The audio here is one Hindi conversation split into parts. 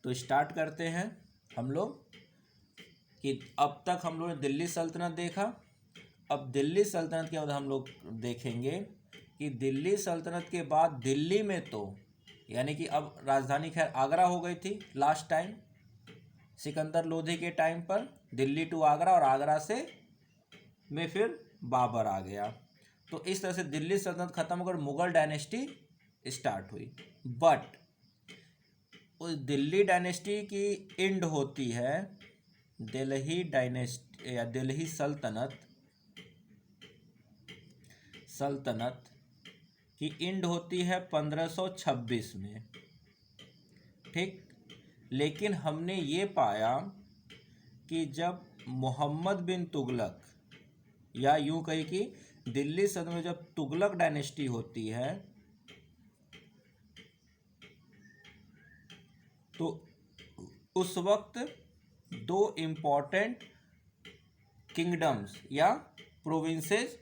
तो स्टार्ट करते हैं हम लोग कि अब तक हम लोग ने दिल्ली सल्तनत देखा। अब दिल्ली सल्तनत के बाद हम लोग देखेंगे कि दिल्ली सल्तनत के बाद दिल्ली में तो यानी कि अब राजधानी खैर आगरा हो गई थी लास्ट टाइम सिकंदर लोधी के टाइम पर, दिल्ली टू आगरा, और आगरा से में फिर बाबर आ गया। तो इस तरह से दिल्ली सल्तनत खत्म होकर मुगल डायनेस्टी स्टार्ट हुई। बट उस दिल्ली डायनेस्टी की एंड होती है दिल्ली डायनेस्टी या दिल्ली सल्तनत की एंड होती है 1526 में, ठीक। लेकिन हमने ये पाया कि जब मोहम्मद बिन तुगलक, या यूं कही कि दिल्ली सल्तनत में जब तुगलक डायनेस्टी होती है तो उस वक्त दो इम्पॉर्टेंट किंगडम्स या प्रोविंसेस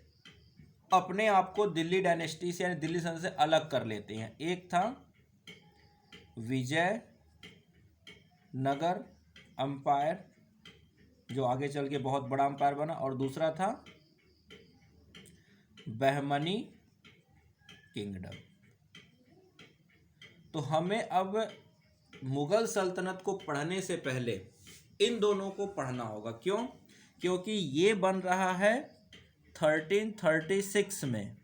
अपने आप को दिल्ली डायनेस्टी से यानी दिल्ली सल्तनत से अलग कर लेते हैं। एक था विजय नगर अंपायर जो आगे चल के बहुत बड़ा अंपायर बना, और दूसरा था बहमनी किंगडम। तो हमें अब मुगल सल्तनत को पढ़ने से पहले इन दोनों को पढ़ना होगा। क्यों? क्योंकि ये बन रहा है 1336 में,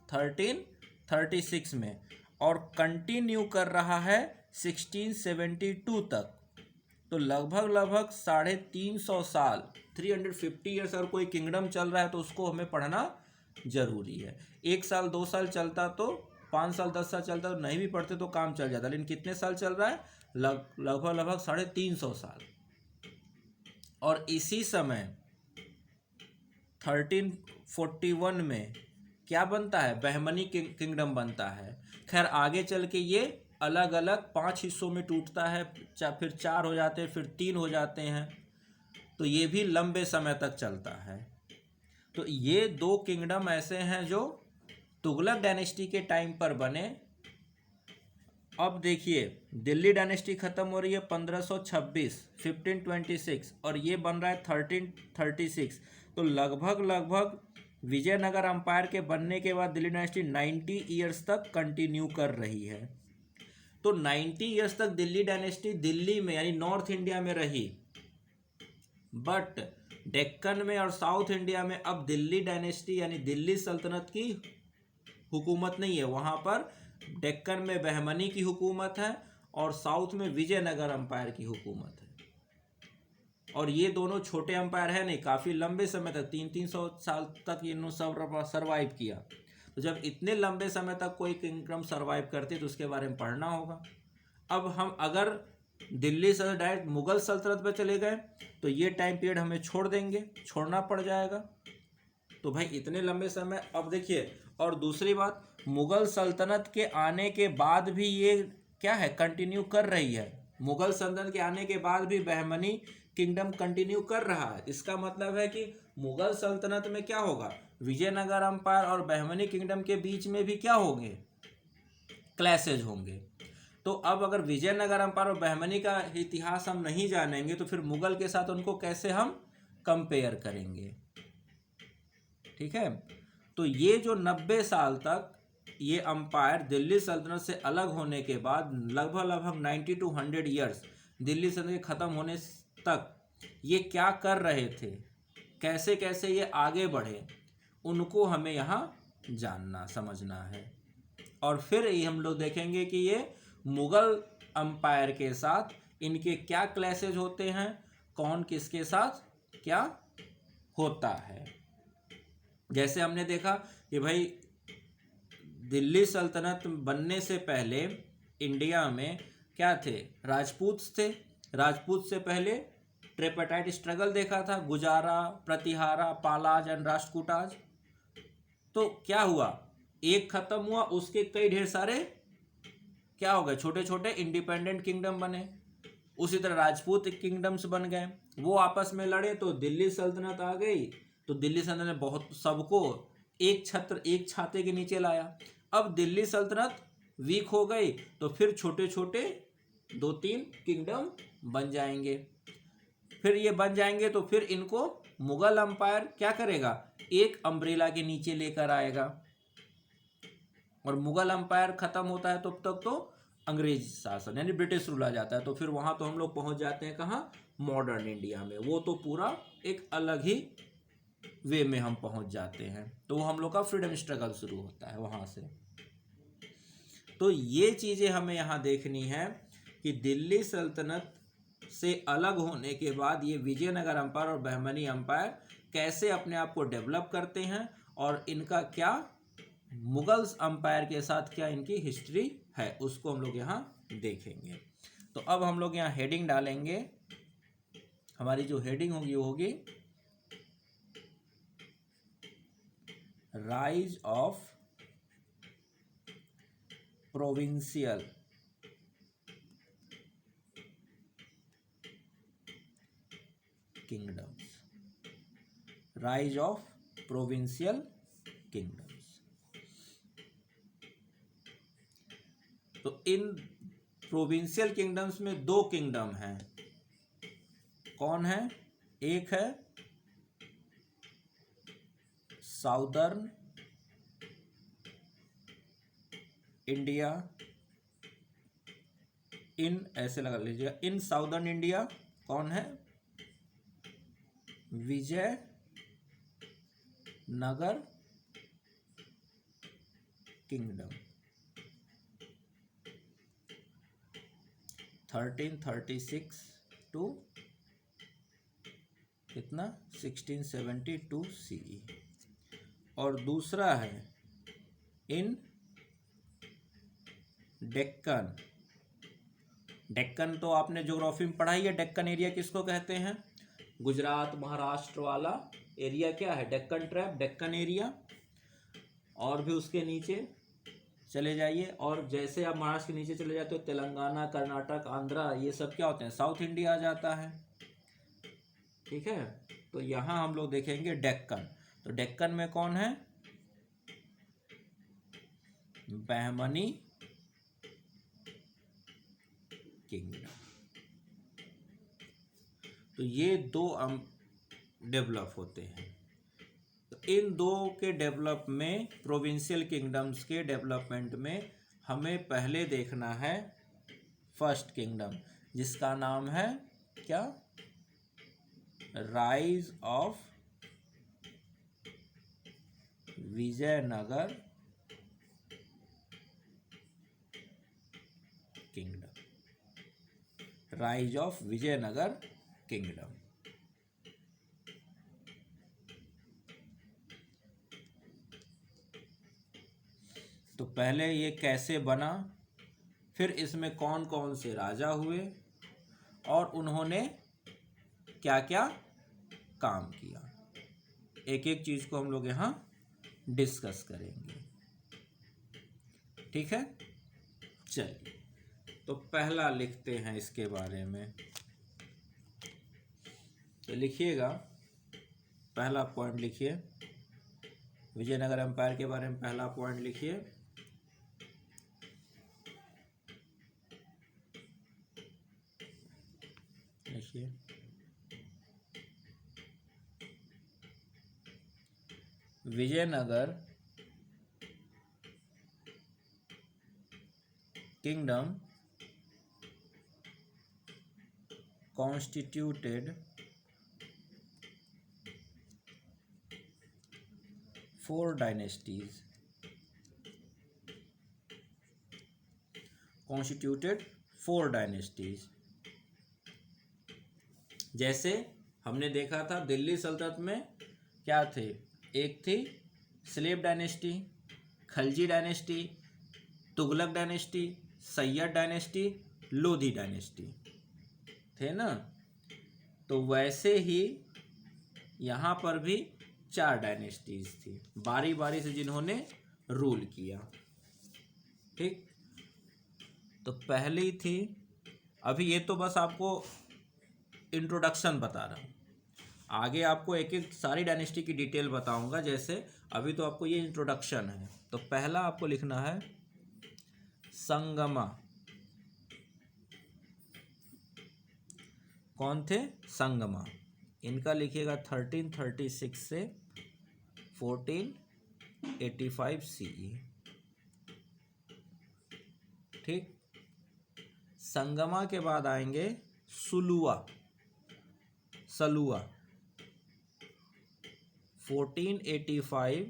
1336 में, और कंटिन्यू कर रहा है 1672 तक। तो लगभग 350 साल, 350 ईयर्स अगर कोई किंगडम चल रहा है तो उसको हमें पढ़ना जरूरी है। 1 साल 2 साल चलता तो 5 साल 10 साल चलता तो नहीं भी पढ़ते तो काम चल जाता, लेकिन कितने साल चल रहा है? लगभग 350 साल। और इसी समय 1341 में क्या बनता है? बहमनी किंगडम बनता है। खैर आगे चल के ये अलग अलग 5 हिस्सों में टूटता है, फिर 4 हो जाते हैं, फिर 3 हो जाते हैं। तो ये भी लंबे समय तक चलता है। तो ये 2 किंगडम ऐसे हैं जो तुगलक डायनेस्टी के टाइम पर बने। अब देखिए दिल्ली डायनेस्टी खत्म हो रही है 1526 1526 और ये बन रहा है 1336। तो लगभग विजयनगर अंपायर के बनने के बाद दिल्ली डायनेस्टी 90 ईयर्स तक कंटिन्यू कर रही है। तो 90 ईयर्स तक दिल्ली डायनेस्टी दिल्ली में यानी नॉर्थ इंडिया में रही, बट डेक्कन में और साउथ इंडिया में अब दिल्ली डायनेस्टी यानी दिल्ली सल्तनत की हुकूमत नहीं है। वहाँ पर डेक्कन में बहमनी की हुकूमत है और साउथ में विजयनगर अंपायर की हुकूमत है। और ये दोनों छोटे अंपायर है नहीं, काफ़ी लंबे समय तक 300 साल तक इन्होंने सब सर्वाइव किया। तो जब इतने लंबे समय तक कोई किंगडम सर्वाइव करती तो उसके बारे में पढ़ना होगा। अब हम अगर दिल्ली से डायरेक्ट मुगल सल्तनत पर चले गए तो ये टाइम पीरियड हमें छोड़ना पड़ जाएगा। तो भाई इतने लंबे समय, अब देखिए, और दूसरी बात मुगल सल्तनत के आने के बाद भी ये क्या है, कंटिन्यू कर रही है। मुगल सल्तनत के आने के बाद भी बहमनी किंगडम कंटिन्यू कर रहा है। इसका मतलब है कि मुगल सल्तनत में क्या होगा, विजयनगर अंपायर और बहमनी किंगडम के बीच में भी क्या होंगे, क्लैशेज होंगे। तो अब अगर विजयनगर अंपायर और बहमनी का इतिहास हम नहीं जानेंगे तो फिर मुगल के साथ उनको कैसे हम कंपेयर करेंगे? ठीक है। तो ये जो 90 साल तक ये अंपायर दिल्ली सल्तनत से अलग होने के बाद लगभग 90 to 100 ईयर्स दिल्ली सल्तनत ख़त्म होने तक ये क्या कर रहे थे, कैसे कैसे ये आगे बढ़े, उनको हमें यहाँ जानना समझना है। और फिर हम लोग देखेंगे कि ये मुगल अंपायर के साथ इनके क्या क्लैशेज होते हैं, कौन किसके साथ क्या होता है। जैसे हमने देखा कि भाई दिल्ली सल्तनत बनने से पहले इंडिया में क्या थे, राजपूत थे। राजपूत से पहले ट्रिपाइट स्ट्रगल देखा था, गुजारा, प्रतिहारा, पालाज एंड राष्ट्रकूटाज। तो क्या हुआ, एक खत्म हुआ, उसके कई ढेर सारे क्या हो गए, छोटे छोटे इंडिपेंडेंट किंगडम बने। उसी तरह राजपूत किंगडम्स बन गए, वो आपस में लड़े तो दिल्ली सल्तनत आ गई। तो दिल्ली सल्तनत ने बहुत सबको एक छाते के नीचे लाया। अब दिल्ली सल्तनत वीक हो गई तो फिर छोटे छोटे 2-3 किंगडम बन जाएंगे। फिर ये बन जाएंगे तो फिर इनको मुगल अंपायर क्या करेगा, एक अम्ब्रेला के नीचे लेकर आएगा। और मुगल अंपायर खत्म होता है तो तब तक तो अंग्रेज शासन यानी ब्रिटिश रूल आ जाता है। तो फिर वहां तो हम लोग पहुंच जाते हैं कहाँ, मॉडर्न इंडिया में। वो तो पूरा एक अलग ही वे में हम पहुंच जाते हैं। तो हम लोग का फ्रीडम स्ट्रगल शुरू होता है वहां से। तो ये चीजें हमें यहाँ देखनी है कि दिल्ली सल्तनत से अलग होने के बाद ये विजयनगर अंपायर और बहमनी अंपायर कैसे अपने आप को डेवलप करते हैं और इनका क्या मुगल्स अंपायर के साथ क्या इनकी हिस्ट्री है, उसको हम लोग यहाँ देखेंगे। तो अब हम लोग यहाँ हेडिंग डालेंगे। हमारी जो हेडिंग होगी वो होगी rise of provincial kingdoms, rise of provincial kingdoms. तो इन प्रोविंशियल किंगडम्स में 2 किंगडम हैं। कौन है, एक है साउदर्न इंडिया, इन ऐसे लगा लीजिएगा, इन साउदर्न इंडिया कौन है, विजय नगर किंगडम 1336 टू कितना 1672 CE। और दूसरा है इन डेक्कन। डेक्कन तो आपने ज्योग्राफी में पढ़ा ही है, डेक्कन एरिया किसको कहते हैं, गुजरात महाराष्ट्र वाला एरिया क्या है, डेक्कन ट्रैप, डेक्कन एरिया। और भी उसके नीचे चले जाइए, और जैसे आप महाराष्ट्र के नीचे चले जाते हो तेलंगाना, कर्नाटक, आंध्रा, ये सब क्या होते हैं, साउथ इंडिया आ जाता है। ठीक है, तो यहाँ हम लोग देखेंगे डेक्कन। तो डेक्कन में कौन है, बहमनी किंगडम। तो ये 2 डेवलप होते हैं। तो इन 2 के डेवलप में, प्रोविंशियल किंगडम्स के डेवलपमेंट में हमें पहले देखना है फर्स्ट किंगडम, जिसका नाम है क्या, rise of Vijayanagara kingdom, rise of Vijayanagara kingdom. तो पहले ये कैसे बना, फिर इसमें कौन कौन से राजा हुए और उन्होंने क्या क्या काम किया, एक एक चीज को हम लोग यहाँ डिस्कस करेंगे। ठीक है, चलिए तो पहला लिखते हैं इसके बारे में। तो लिखिएगा, पहला पॉइंट लिखिए, विजयनगर एम्पायर के बारे में पहला पॉइंट लिखिए। लिखिए Vijayanagar kingdom constituted 4 dynasties, constituted 4 dynasties। जैसे हमने देखा था दिल्ली सल्तनत में क्या थे, एक थी slave dynasty, Khalji dynasty, Tughlaq dynasty, Syed dynasty, Lodhi dynasty थे ना। तो वैसे ही यहाँ पर भी 4 डायनेस्टीज थी, बारी बारी से जिन्होंने रूल किया। ठीक, तो पहली थी, अभी ये तो बस आपको इंट्रोडक्शन बता रहा हूँ, आगे आपको एक एक सारी डायनेस्टी की डिटेल बताऊंगा। जैसे अभी तो आपको ये इंट्रोडक्शन है। तो पहला आपको लिखना है संगमा कौन थे? संगमा। इनका लिखिएगा 1336 से 1485 CE। ठीक। संगमा के बाद आएंगे सलुआ 1485,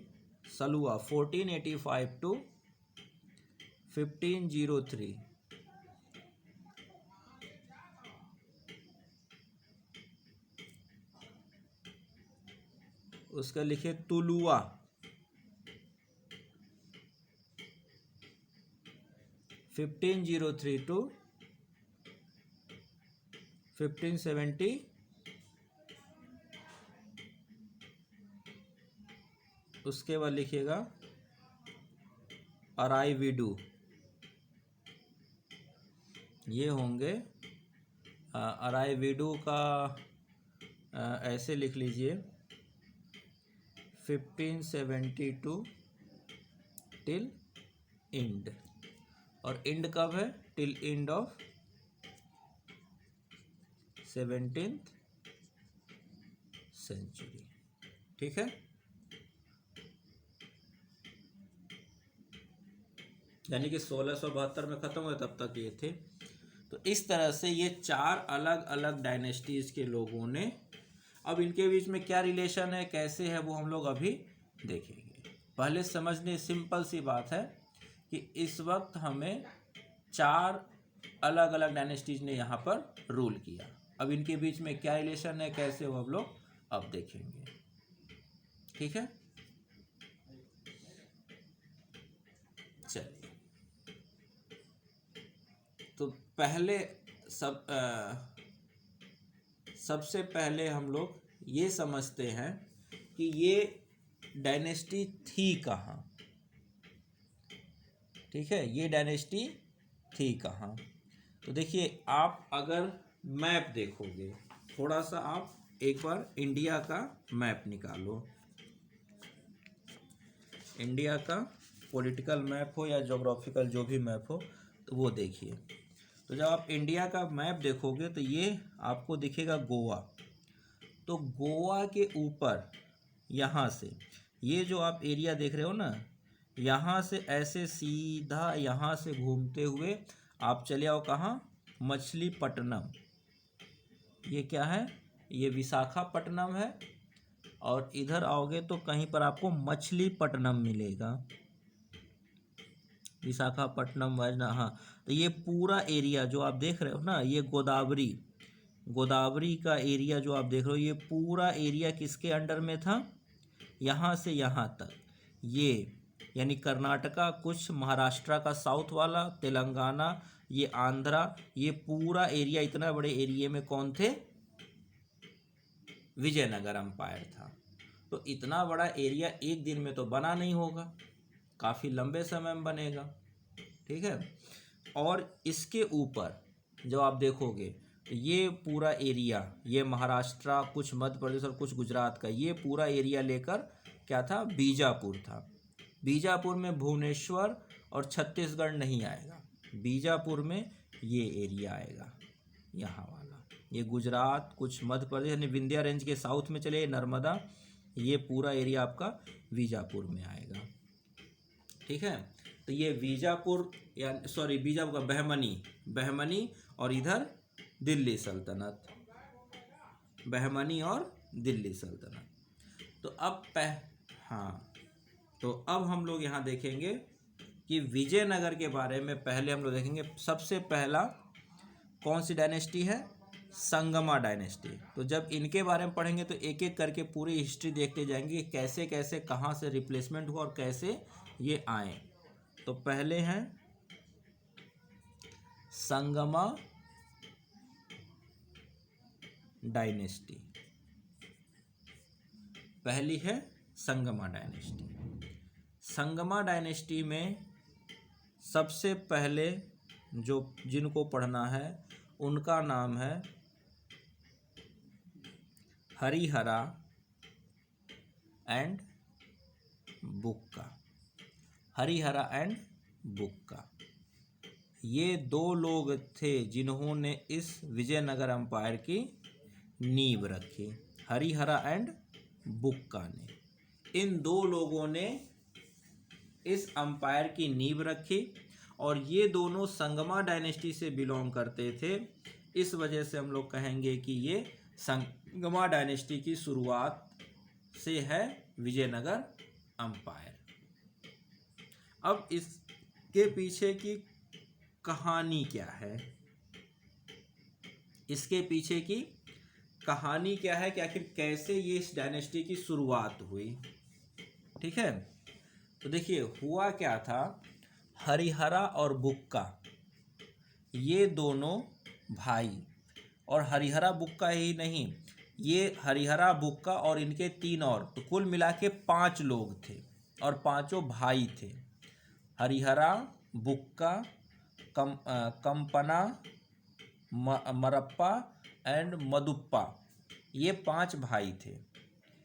सलुआ 1485 टू 1503। उसका लिखे तुलुआ 1503 टू 1570। उसके बाद लिखिएगा अराईवीडू। ये होंगे अराईवीडू का ऐसे लिख लीजिए 1572 टिल इंड। और इंड कब है? Till end of 17th century. ठीक है, यानी कि 1672 में ख़त्म हुए, तब तक ये थे। तो इस तरह से ये 4 अलग अलग डायनेस्टीज़ के लोगों ने, अब इनके बीच में क्या रिलेशन है, कैसे है, वो हम लोग अभी देखेंगे। पहले समझने सिंपल सी बात है कि इस वक्त हमें 4 अलग अलग डायनेस्टीज़ ने यहाँ पर रूल किया। अब इनके बीच में क्या रिलेशन है, कैसे, वो हम लोग अब देखेंगे। ठीक है, चलिए। तो पहले सबसे पहले हम लोग ये समझते हैं कि ये डायनेस्टी थी कहाँ। ठीक है, ये डायनेस्टी थी कहाँ। तो देखिए, आप अगर मैप देखोगे, थोड़ा सा आप एक बार इंडिया का मैप निकालो। इंडिया का पॉलिटिकल मैप हो या ज्योग्राफिकल जो भी मैप हो, तो वो देखिए। तो जब आप इंडिया का मैप देखोगे तो ये आपको दिखेगा गोवा। तो गोवा के ऊपर यहाँ से ये जो आप एरिया देख रहे हो ना, यहाँ से ऐसे सीधा यहाँ से घूमते हुए आप चले आओ कहाँ? मछलीपट्टनम। ये क्या है? ये विशाखापट्टनम है। और इधर आओगे तो कहीं पर आपको मछलीपट्टनम मिलेगा। विशाखापट्टनम वाजना, हाँ। तो ये पूरा एरिया जो आप देख रहे हो ना, ये गोदावरी का एरिया जो आप देख रहे हो, ये पूरा एरिया किसके अंडर में था? यहाँ से यहाँ तक ये, यानी कर्नाटका, कुछ महाराष्ट्र का साउथ वाला, तेलंगाना, ये आंध्रा, ये पूरा एरिया, इतना बड़े एरिया में कौन थे? विजयनगर अम्पायर था। तो इतना बड़ा एरिया एक दिन में तो बना नहीं होगा, काफ़ी लंबे समय में बनेगा। ठीक है, और इसके ऊपर जो आप देखोगे, ये पूरा एरिया, ये महाराष्ट्र, कुछ मध्य प्रदेश और कुछ गुजरात का, ये पूरा एरिया लेकर क्या था? बीजापुर था। बीजापुर में भुवनेश्वर और छत्तीसगढ़ नहीं आएगा, बीजापुर में ये एरिया आएगा, यहाँ वाला। ये गुजरात, कुछ मध्य प्रदेश, यानी विंध्या रेंज के साउथ में चले, नर्मदा, ये पूरा एरिया आपका बीजापुर में आएगा। ठीक है, तो ये बीजापुर बीजापुर का बहमनी और इधर दिल्ली सल्तनत, बहमनी और दिल्ली सल्तनत। तो अब तो अब हम लोग यहाँ देखेंगे कि विजयनगर के बारे में पहले हम लोग देखेंगे। सबसे पहला कौन सी डायनेस्टी है? संगमा डायनेस्टी। तो जब इनके बारे में पढ़ेंगे तो एक एक करके पूरी हिस्ट्री देखते जाएंगे, कैसे कैसे कहाँ से रिप्लेसमेंट हुआ और कैसे ये आए। तो पहले हैं संगमा डायनेस्टी, पहली है संगमा डायनेस्टी। संगमा डायनेस्टी में सबसे पहले जो जिनको पढ़ना है उनका नाम है हरिहरा एंड बुक्का। हरिहरा एंड बुक्का, ये दो लोग थे जिन्होंने इस विजयनगर एम्पायर की नींव रखी, हरिहरा एंड बुक्का ने। इन दो लोगों ने इस एम्पायर की नींव रखी और ये दोनों संगमा डायनेस्टी से बिलोंग करते थे। इस वजह से हम लोग कहेंगे कि ये संगमा डायनेस्टी की शुरुआत से है विजयनगर एम्पायर। अब इसके पीछे की कहानी क्या है, इसके पीछे की कहानी क्या है कि आखिर कैसे ये इस डायनेस्टी की शुरुआत हुई। ठीक है, तो देखिए हुआ क्या था, हरिहरा और बुक्का ये दोनों भाई, और हरिहरा बुक्का ही नहीं, ये हरिहरा बुक्का और इनके 3 और, तो कुल मिला के 5 लोग थे और पांचों भाई थे। हरिहरा, बुक्का, कंपना, मरप्पा एंड मदुप्पा, ये 5 भाई थे।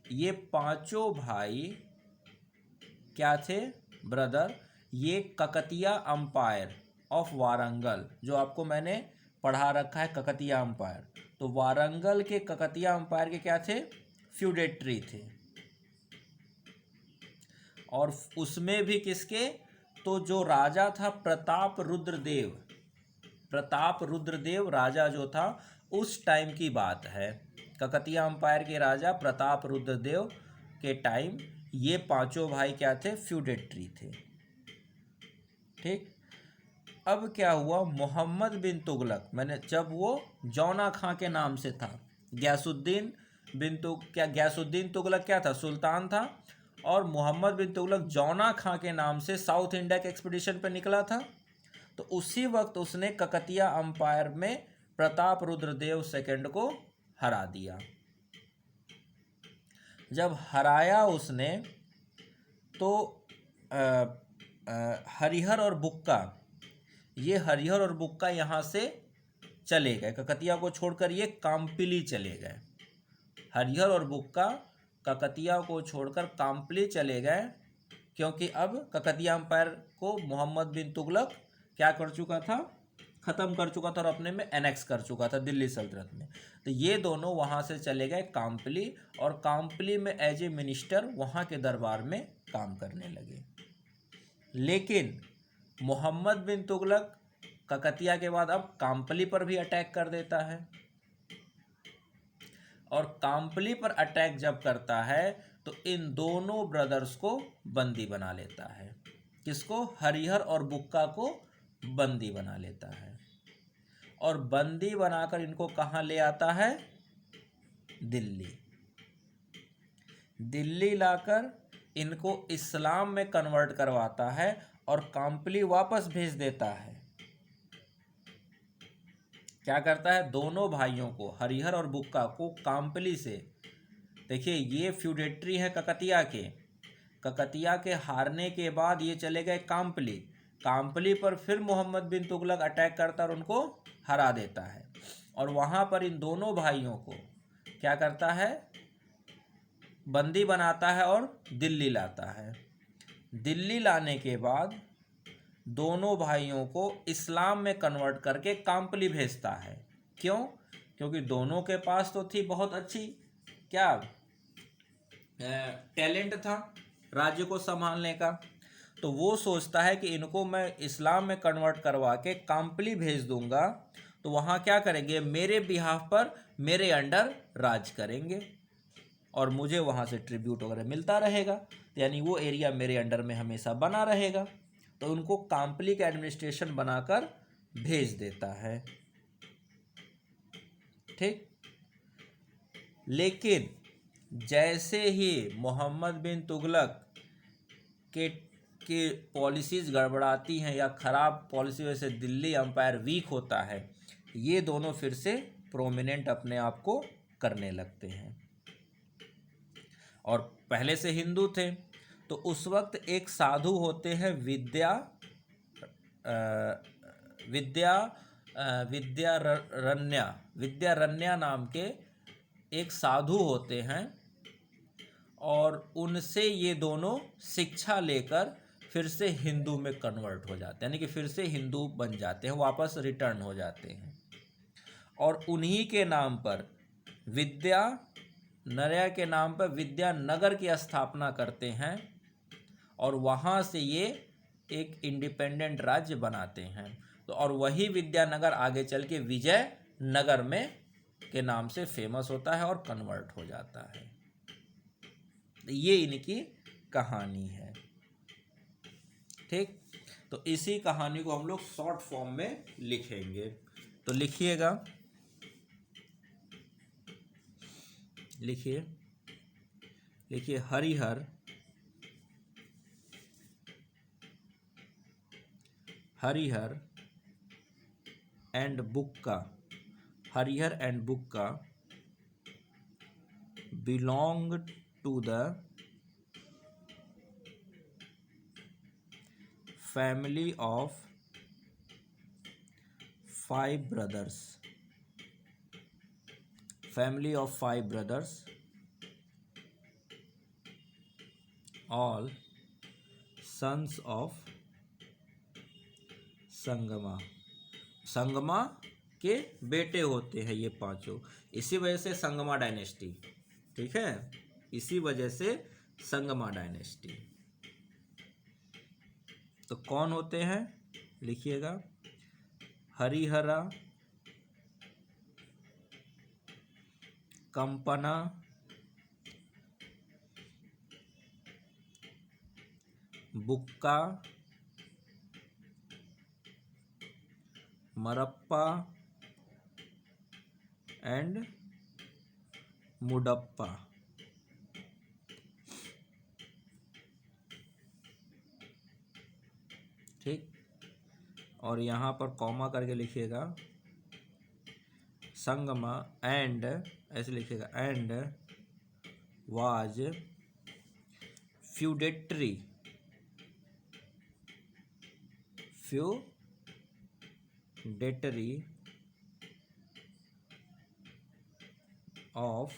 ये पांचों भाई क्या थे, ब्रदर। ये ककतिया एम्पायर ऑफ वारंगल, जो आपको मैंने पढ़ा रखा है ककतिया एम्पायर, तो वारंगल के ककतिया एम्पायर के क्या थे, फ्यूडेटरी थे। और उसमें भी किसके, तो जो राजा था प्रताप रुद्रदेव, प्रताप रुद्रदेव राजा जो था उस टाइम की बात है। ककतिया एम्पायर के राजा प्रताप रुद्रदेव के टाइम ये पांचों भाई क्या थे, फ्यूडेटरी थे। ठीक, अब क्या हुआ, मोहम्मद बिन तुगलक, मैंने जब वो जौना खां के नाम से था, गयासुद्दीन गयासुद्दीन तुगलक क्या था, सुल्तान था, और मोहम्मद बिन तुगलक जौना खां के नाम से साउथ इंडिया के एक्सपीडिशन पर निकला था। तो उसी वक्त उसने ककतिया एम्पायर में प्रताप रुद्रदेव सेकंड को हरा दिया। जब हराया उसने तो हरिहर और बुक्का, ये हरिहर और बुक्का यहाँ से चले गए, ककतिया को छोड़कर ये काम्पिली चले गए। हरिहर और बुक्का ककतिया को छोड़कर काम्पिली चले गए, क्योंकि अब ककतिया एम्पायर को मोहम्मद बिन तुगलक क्या कर चुका था, ख़त्म कर चुका था और अपने में एनेक्स कर चुका था दिल्ली सल्तनत में। तो ये दोनों वहाँ से चले गए काम्पिली, और काम्पिली में एज ए मिनिस्टर वहाँ के दरबार में काम करने लगे। लेकिन मोहम्मद बिन तुगलक ककतिया के बाद अब काम्पिली पर भी अटैक कर देता है, और काम्पिली पर अटैक जब करता है तो इन दोनों ब्रदर्स को बंदी बना लेता है। किसको, हरिहर और बुक्का को बंदी बना लेता है, और बंदी बनाकर इनको कहाँ ले आता है, दिल्ली। दिल्ली लाकर इनको इस्लाम में कन्वर्ट करवाता है और काम्पिली वापस भेज देता है। क्या करता है, दोनों भाइयों को, हरिहर और बुक्का को काम्पिली से, देखिए ये फ्यूडेटरी है ककतिया के, ककतिया के हारने के बाद ये चले गए काम्पिली, काम्पिली पर फिर मोहम्मद बिन तुगलक अटैक करता और उनको हरा देता है, और वहाँ पर इन दोनों भाइयों को क्या करता है, बंदी बनाता है और दिल्ली लाता है। दिल्ली लाने के बाद दोनों भाइयों को इस्लाम में कन्वर्ट करके काम्पिली भेजता है। क्यों, क्योंकि दोनों के पास तो थी बहुत अच्छी क्या टैलेंट था राज्य को संभालने का, तो वो सोचता है कि इनको मैं इस्लाम में कन्वर्ट करवा के काम्पिली भेज दूंगा, तो वहाँ क्या करेंगे, मेरे बिहाफ पर मेरे अंडर राज करेंगे और मुझे वहाँ से ट्रिब्यूट वगैरह मिलता रहेगा, यानी वो एरिया मेरे अंडर में हमेशा बना रहेगा। तो उनको काम्पिली का एडमिनिस्ट्रेशन बनाकर भेज देता है। ठीक, लेकिन जैसे ही मोहम्मद बिन तुगलक के पॉलिसीज़ गड़बड़ाती हैं या ख़राब पॉलिसी वजह से दिल्ली एम्पायर वीक होता है, ये दोनों फिर से प्रोमिनेंट अपने आप को करने लगते हैं। और पहले से हिंदू थे, तो उस वक्त एक साधु होते हैं विद्यारण्य नाम के एक साधु होते हैं, और उनसे ये दोनों शिक्षा लेकर फिर से हिंदू में कन्वर्ट हो जाते हैं, यानी कि फिर से हिंदू बन जाते हैं, वापस रिटर्न हो जाते हैं। और उन्हीं के नाम पर विद्यानगर के नाम पर विद्यानगर की स्थापना करते हैं और वहाँ से ये एक इंडिपेंडेंट राज्य बनाते हैं। तो और वही विद्यानगर आगे चल के विजयनगर में के नाम से फेमस होता है और कन्वर्ट हो जाता है। ये इनकी कहानी है। ठीक, तो इसी कहानी को हम लोग शॉर्ट फॉर्म में लिखेंगे। तो लिखिएगा, लिखिए लिखिए Harihara and Bukka, Harihara and Bukka belong to the family of 5 brothers, all sons of Sangama. Sangama के बेटे होते हैं ये पांचों, इसी वजह से संगमा डायनेस्टी। ठीक है, इसी वजह से संगमा डायनेस्टी। तो कौन होते हैं, लिखिएगा हरिहरा, कंपना, बुक्का, मरप्पा एंड मुडप्पा। ठीक, और यहाँ पर कॉमा करके लिखिएगा संगमा एंड, ऐसे लिखिएगा and was feudatory of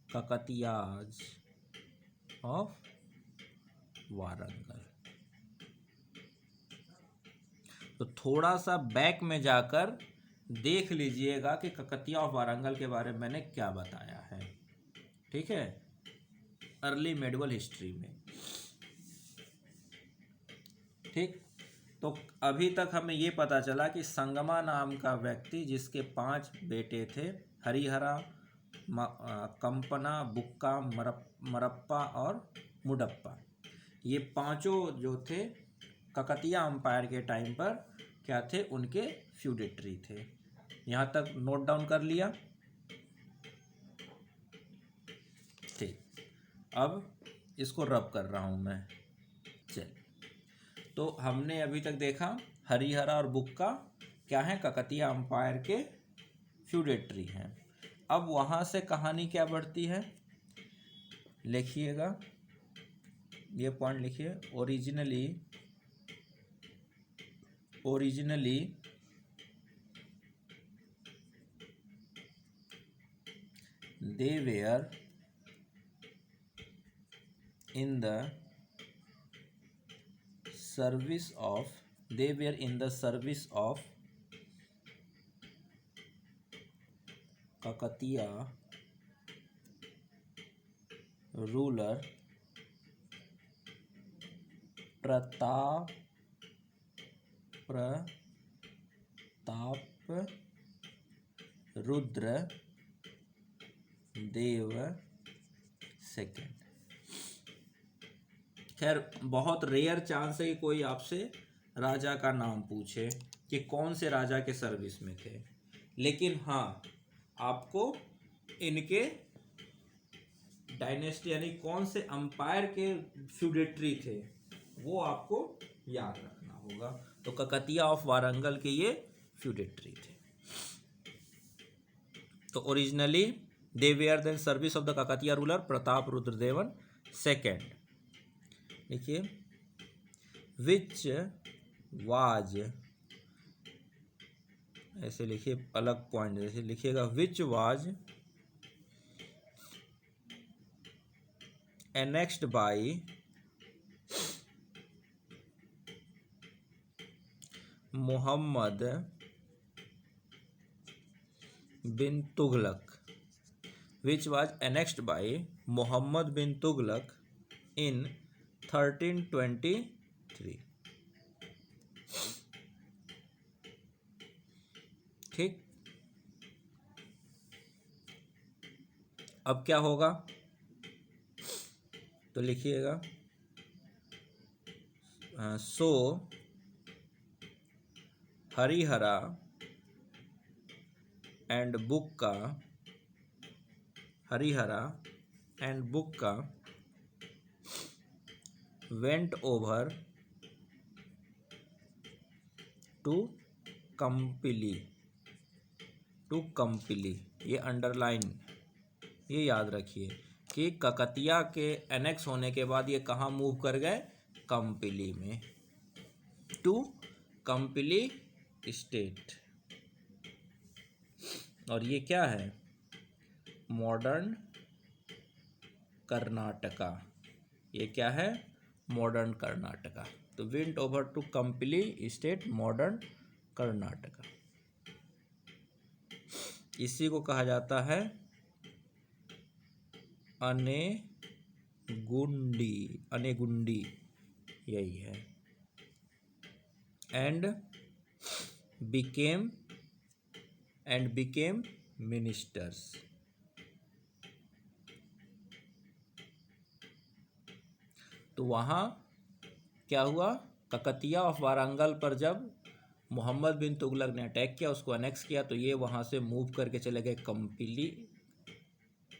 Kakatiyas of Warangal. तो थोड़ा सा बैक में जाकर देख लीजिएगा कि ककतिया ऑफ वारंगल के बारे में मैंने क्या बताया है। ठीक है, अर्ली मेडिवल हिस्ट्री में। ठीक, तो अभी तक हमें ये पता चला कि संगमा नाम का व्यक्ति, जिसके 5 बेटे थे, हरिहरा, कंपना, बुक्का, मरप्पा और मुडप्पा, ये पांचों जो थे ककतिया अंपायर के टाइम पर क्या थे, उनके फ्यूडेटरी थे। यहाँ तक नोट डाउन कर लिया। ठीक, अब इसको रब कर रहा हूँ मैं। चल, तो हमने अभी तक देखा हरिहरा और बुक्का क्या है, ककतिया अंपायर के फ्यूडेटरी हैं। अब वहाँ से कहानी क्या बढ़ती है, लिखिएगा ये पॉइंट लिखिए। Originally they were in the service of Kakatiya ruler Prataparudra Deva second. खैर बहुत रेयर चांस है कि कोई आपसे राजा का नाम पूछे कि कौन से राजा के सर्विस में थे, लेकिन हाँ आपको इनके डायनेस्टी यानी कौन से अंपायर के फ्यूडेटरी थे वो आपको याद रखना होगा। तो ककतिया ऑफ वारंगल के ये फ्यूडेटरी थे। तो originally they were the service of the Kakatiya ruler Pratap Rudradeva second. देखिए विच वाज, ऐसे लिखिए अलग पॉइंट, जैसे लिखिएगा which was annexed by Muhammad bin Tughlaq, which was annexed by Muhammad bin Tughlaq in 1323. ठीक, अब क्या होगा तो लिखिएगा, so Harihara and Bukka, Harihara and Bukka went over to Kampili, to Kampili, ये अंडरलाइन, ये याद रखिए कि ककतिया के एनेक्स होने के बाद ये कहाँ मूव कर गए, कंपिली में, टू कंपिली स्टेट। और ये क्या है, मॉडर्न कर्नाटका, ये क्या है, मॉडर्न कर्नाटका। तो went over to Kampili state, modern Karnataka, इसी को कहा जाता है अनेगुंडी, अनेगुंडी यही है। एंड बिकेम मिनिस्टर्स, तो वहाँ क्या हुआ, ककतिया ऑफ वारंगल पर जब मोहम्मद बिन तुगलक ने अटैक किया, उसको अनेक्स किया, तो ये वहाँ से मूव करके चले गए कंपिली,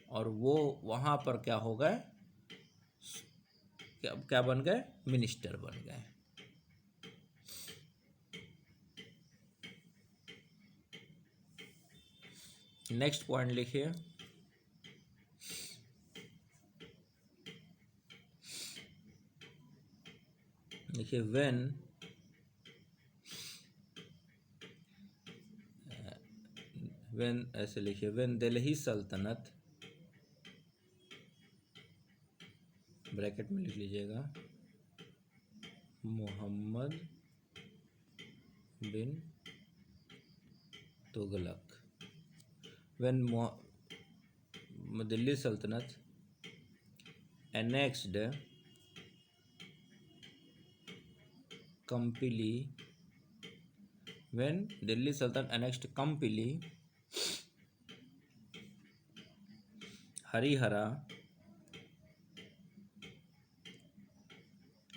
और वो वहाँ पर क्या हो गए, क्या बन गए, मिनिस्टर बन गए। नेक्स्ट पॉइंट लिखिए, देखिए व्हेन ऐसे लिखिए, व्हेन दिल्ली सल्तनत, ब्रैकेट में लिख लीजिएगा, मोहम्मद बिन तुगलक, व्हेन दिल्ली सल्तनत annexed Kampili, when Delhi Sultan annexed Kampili, Harihara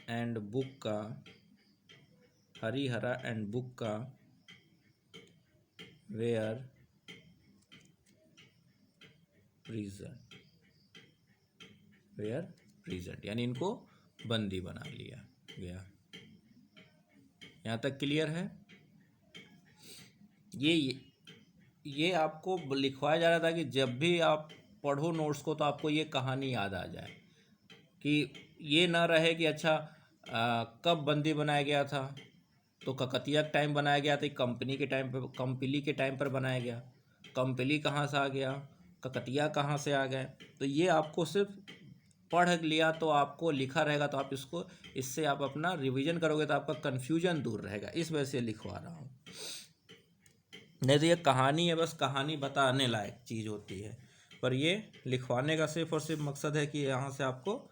and Bukka, Harihara and Bukka were present, यानी इनको बंदी बना लिया गया। यहाँ तक क्लियर है। ये आपको लिखवाया जा रहा था कि जब भी आप पढ़ो नोट्स को तो आपको ये कहानी याद आ जाए, कि ये ना रहे कि अच्छा कब बंदी बनाया गया था, तो ककतिया के टाइम बनाया गया था, कंपनी के टाइम पर, कंपिली के टाइम पर बनाया गया, कंपिली कहाँ से आ गया, ककतिया कहाँ से आ गए। तो ये आपको सिर्फ पढ़ लिया तो आपको लिखा रहेगा, तो आप इसको, इससे आप अपना रिवीजन करोगे तो आपका कन्फ्यूजन दूर रहेगा, इस वजह से लिखवा रहा हूँ। नहीं तो ये कहानी है, बस कहानी बताने लायक चीज़ होती है, पर ये लिखवाने का सिर्फ और सिर्फ मकसद है कि यहाँ से आपको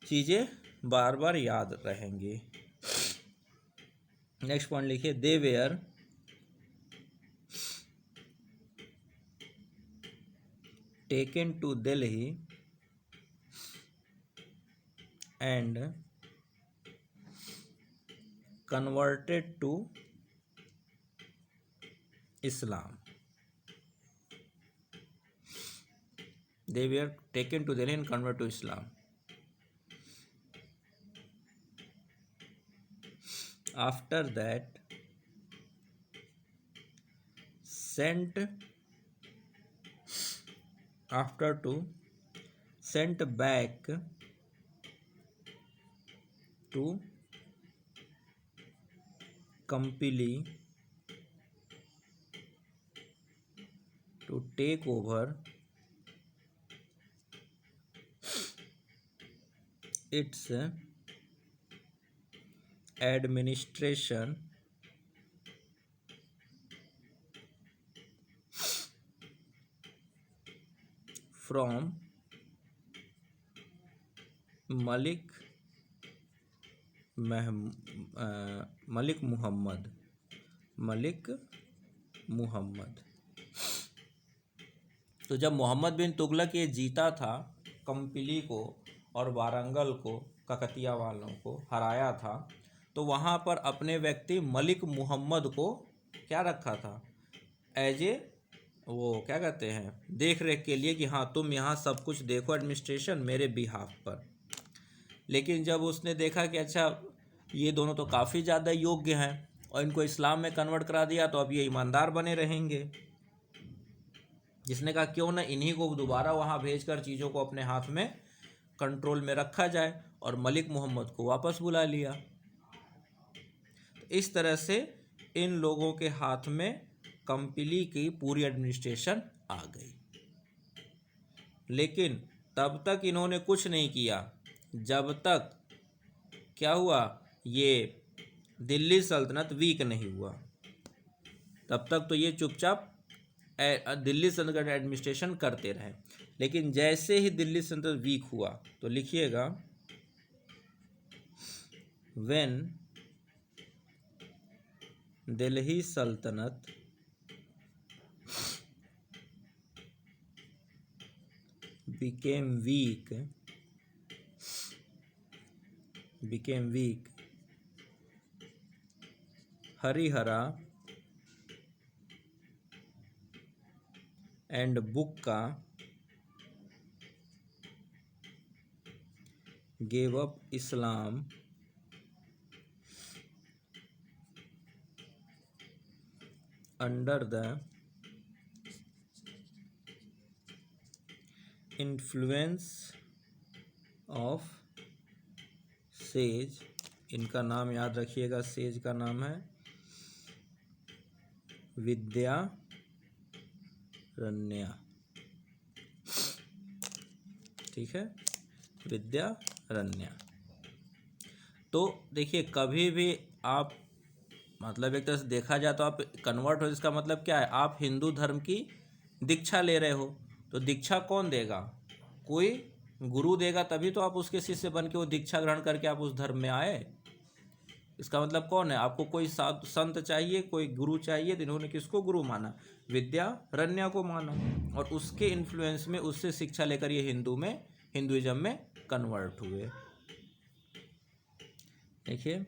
चीज़ें बार बार याद रहेंगी। नेक्स्ट पॉइंट लिखिए, they were taken to Delhi and converted to Islam. They were taken to Delhi and converted to Islam. After that, sent back to Kampili to take over its administration from Malik Muhammad. तो जब मोहम्मद बिन तुगलक ये जीता था कंपिली को और वारंगल को, ककतिया वालों को हराया था, तो वहाँ पर अपने व्यक्ति मलिक मुहम्मद को क्या रखा था, एज ए वो क्या कहते हैं, देख रेख के लिए कि हाँ तुम यहाँ सब कुछ देखो, एडमिनिस्ट्रेशन मेरे बिहाफ पर। लेकिन जब उसने देखा कि अच्छा ये दोनों तो काफ़ी ज़्यादा योग्य हैं और इनको इस्लाम में कन्वर्ट करा दिया तो अब ये ईमानदार बने रहेंगे, जिसने कहा क्यों ना इन्हीं को दोबारा वहाँ भेजकर चीज़ों को अपने हाथ में कंट्रोल में रखा जाए, और मलिक मोहम्मद को वापस बुला लिया। तो इस तरह से इन लोगों के हाथ में कंपिली की पूरी एडमिनिस्ट्रेशन आ गई। लेकिन तब तक इन्होंने कुछ नहीं किया जब तक क्या हुआ, ये दिल्ली सल्तनत वीक नहीं हुआ। तब तक तो ये चुपचाप दिल्ली सल्तनत का एडमिनिस्ट्रेशन करते रहे। लेकिन जैसे ही दिल्ली सल्तनत वीक हुआ तो लिखिएगा, व्हेन दिल्ली सल्तनत became weak, Harihara and Bukka gave up Islam under the influence of says. इनका नाम याद रखिएगा, सेज का नाम है विद्यारण्य। ठीक है, विद्यारण्य। तो देखिए कभी भी आप मतलब एक तरह से देखा जाए तो आप कन्वर्ट हो, इसका मतलब क्या है, आप हिंदू धर्म की दीक्षा ले रहे हो। तो दीक्षा कौन देगा, कोई गुरु देगा, तभी तो आप उसके शिष्य बन के वो दीक्षा ग्रहण करके आप उस धर्म में आए। इसका मतलब कौन है, आपको कोई संत चाहिए, कोई गुरु चाहिए। तो इन्होंने किसको गुरु माना, विद्यारण्य को माना, और उसके इन्फ्लुएंस में उससे शिक्षा लेकर ये हिंदुइज्म में कन्वर्ट हुए। देखिए,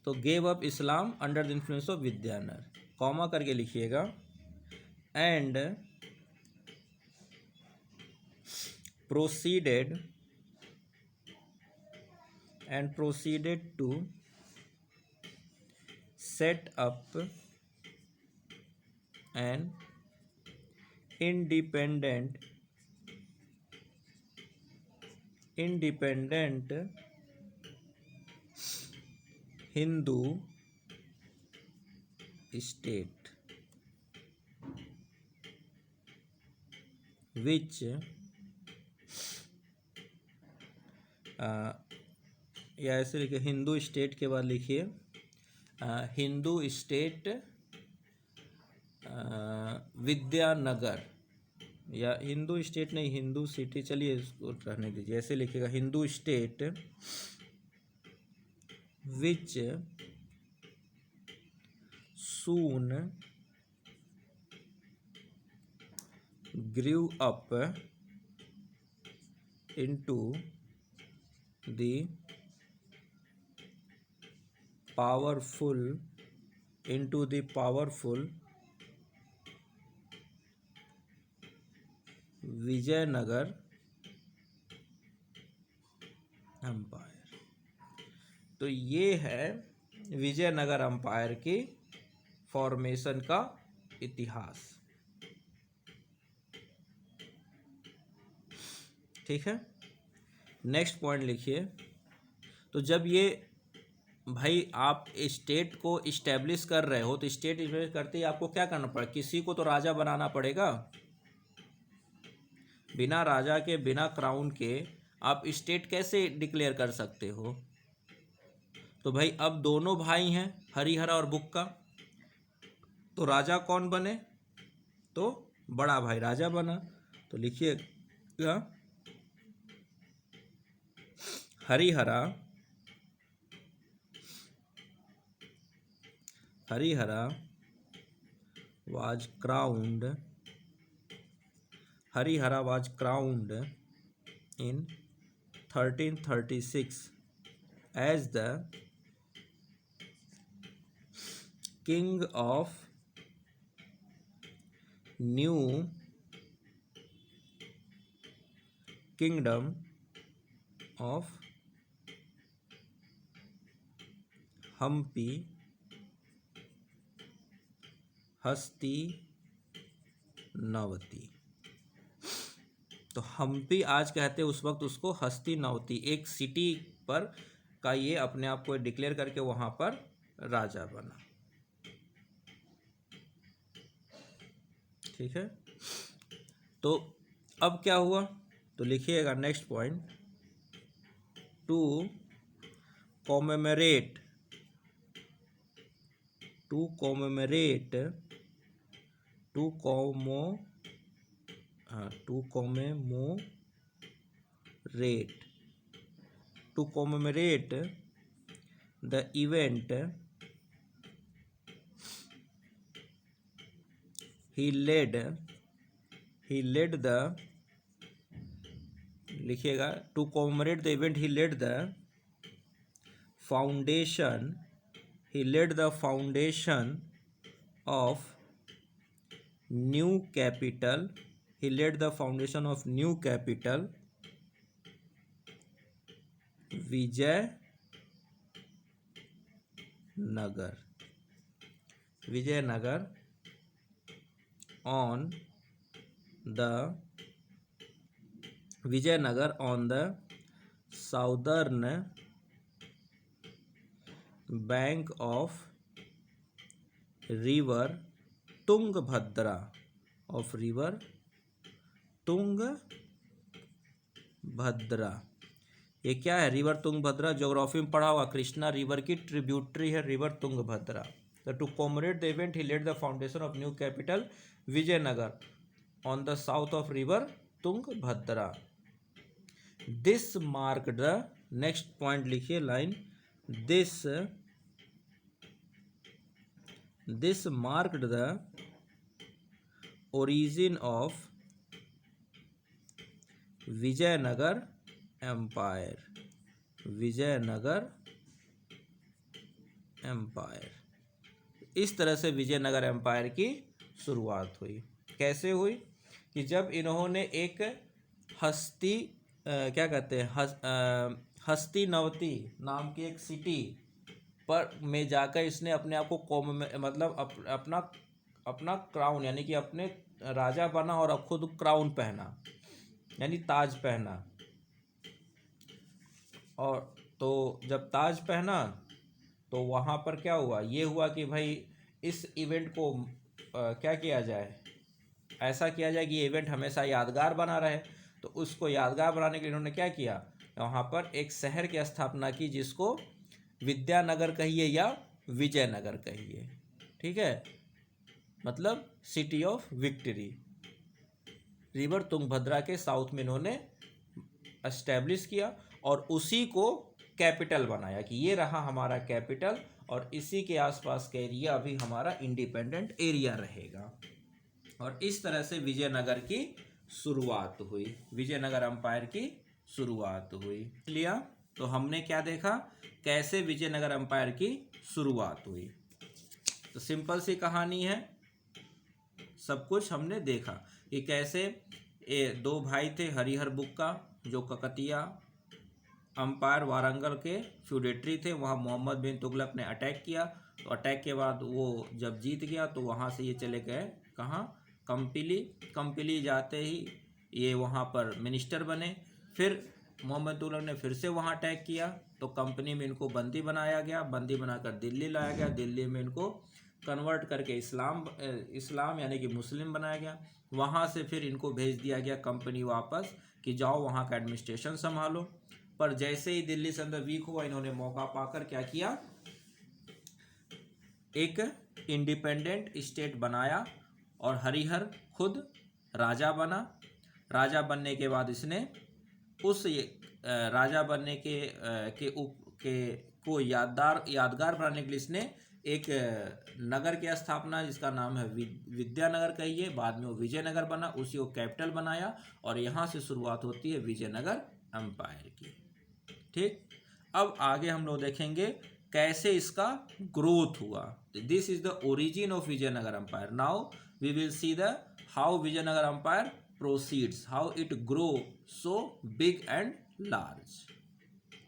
तो gave up Islam under the influence of विद्यानर, कॉमा करके लिखिएगा, and proceeded to set up an independent Hindu state which या ऐसे लिखिए, हिंदू स्टेट के बाद लिखिए हिंदू स्टेट विद्यानगर, या हिंदू स्टेट नहीं, हिंदू सिटी, चलिए इसको रहने दीजिए, ऐसे लिखिएगा, Hindu state which soon grew up into the powerful Vijayanagara empire. तो ये है विजयनगर एम्पायर की फॉर्मेशन का इतिहास। ठीक है, नेक्स्ट पॉइंट लिखिए। तो जब ये भाई आप स्टेट को इस्टेब्लिश कर रहे हो, तो स्टेट इस्टेब्लिश करते ही आपको क्या करना पड़ेगा, किसी को तो राजा बनाना पड़ेगा। बिना राजा के, बिना क्राउन के आप स्टेट कैसे डिक्लेयर कर सकते हो? तो भाई अब दोनों भाई हैं, हरिहरा और बुक्का, तो राजा कौन बने? तो बड़ा भाई राजा बना। तो लिखिएगा Harihara was crowned in 1336 as the king of new kingdom of Hampi Hastinavati. तो हम्पी आज कहते हैं, उस वक्त उसको हस्तिनावती, एक सिटी पर का ये अपने आप को डिक्लेयर करके वहां पर राजा बना। ठीक है, तो अब क्या हुआ? तो लिखिएगा next point, to commemorate the event, he led the, लिखिएगा to commemorate the event he led the foundation of new capital Vijayanagar on the southern bank of river Tungabhadra ये क्या है? रिवर तुंगभद्रा, ज्योग्राफी में पढ़ा हुआ, कृष्णा रिवर की ट्रिब्यूटरी है रिवर तुंगभद्रा। तो to commemorate the event he led the foundation of new capital Vijayanagar on the south of river Tungabhadra. This mark the, next point लिखिए line, this marked the origin of Vijayanagar empire. इस तरह से विजयनगर एम्पायर की शुरुआत हुई। कैसे हुई? कि जब इन्होंने एक क्या कहते हैं, हस्तिनावती नाम की एक सिटी पर में जाकर इसने अपने आप को मतलब अपना क्राउन यानी कि अपने राजा बना और अब खुद क्राउन पहना यानी ताज पहना। और तो जब ताज पहना तो वहाँ पर क्या हुआ? ये हुआ कि भाई इस इवेंट को क्या किया जाए, ऐसा किया जाए कि ये इवेंट हमेशा यादगार बना रहे। तो उसको यादगार बनाने के लिए इन्होंने क्या किया? वहाँ पर एक शहर की स्थापना की जिसको विद्यानगर कहिए या विजयनगर कहिए। ठीक है, मतलब city of victory, river Tungabhadra के साउथ में इन्होंने एस्टेब्लिश किया और उसी को कैपिटल बनाया कि ये रहा हमारा कैपिटल और इसी के आसपास का एरिया अभी हमारा इंडिपेंडेंट एरिया रहेगा। और इस तरह से विजयनगर की शुरुआत हुई, विजयनगर एम्पायर की शुरुआत हुई। लिया तो हमने क्या देखा, कैसे विजयनगर एम्पायर की शुरुआत हुई। तो सिंपल सी कहानी है, सब कुछ हमने देखा कि कैसे दो भाई थे हरिहर बुक्का जो ककतिया अम्पायर वारंगल के फ्यूडेटरी थे। वहाँ मोहम्मद बिन तुगलक ने अटैक किया। तो अटैक के बाद वो जब जीत गया तो वहाँ से ये चले गए कहाँ? कंपिली जाते ही ये वहाँ पर मिनिस्टर बने। फिर मोहम्मद तुगलक ने फिर से वहाँ अटैक किया तो कंपनी में इनको बंदी बनाया गया, बंदी बनाकर दिल्ली लाया गया। दिल्ली में इनको कन्वर्ट करके इस्लाम यानी कि मुस्लिम बनाया गया। वहाँ से फिर इनको भेज दिया गया कंपनी वापस कि जाओ वहाँ का एडमिनिस्ट्रेशन संभालो। पर जैसे ही दिल्ली से अंदर वीक हुआ, इन्होंने मौका पाकर क्या किया, एक इंडिपेंडेंट स्टेट बनाया और हरिहर खुद राजा बना। राजा बनने के बाद इसने उस राजा बनने को यादगार बनाने के लिए इसने एक नगर की स्थापना, जिसका नाम है विद्यानगर कहिए, बाद में वो विजयनगर बना, उसी को कैपिटल बनाया और यहाँ से शुरुआत होती है विजयनगर एम्पायर की। ठीक, अब आगे हम लोग देखेंगे कैसे इसका ग्रोथ हुआ। This is the origin of Vijayanagara empire. Now we will see the how Vijayanagara empire proceeds, how it grow so big and large।